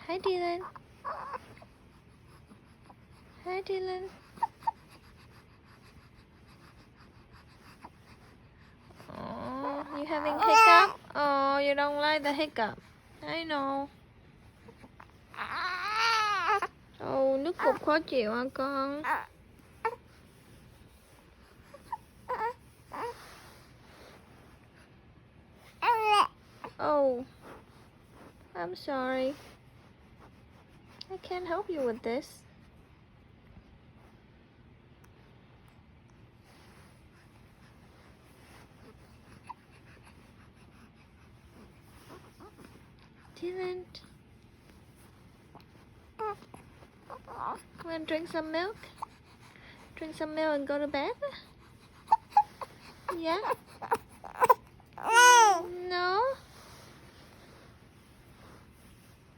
Hi, Dylan. Hi, Dylan. Oh, you having hiccup? Oh, you don't like the hiccup. I know. Oh, nước cục khó chịu hả con? Oh, I'm sorry. I can't help you with this. Dylan, wanna drink some milk? Drink some milk and go to bed? Yeah? No?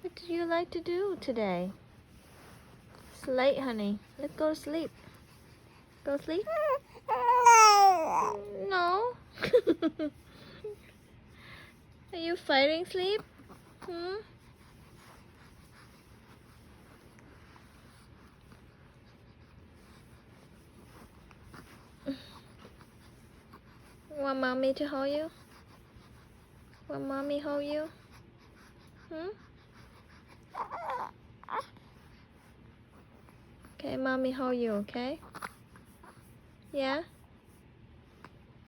What do you like to do today? It's late, honey. Let's go to sleep. Go sleep? No. Are you fighting sleep? Hmm? Want mommy to hold you? Want mommy hold you? Hmm? Okay, mommy hold you, okay? Yeah?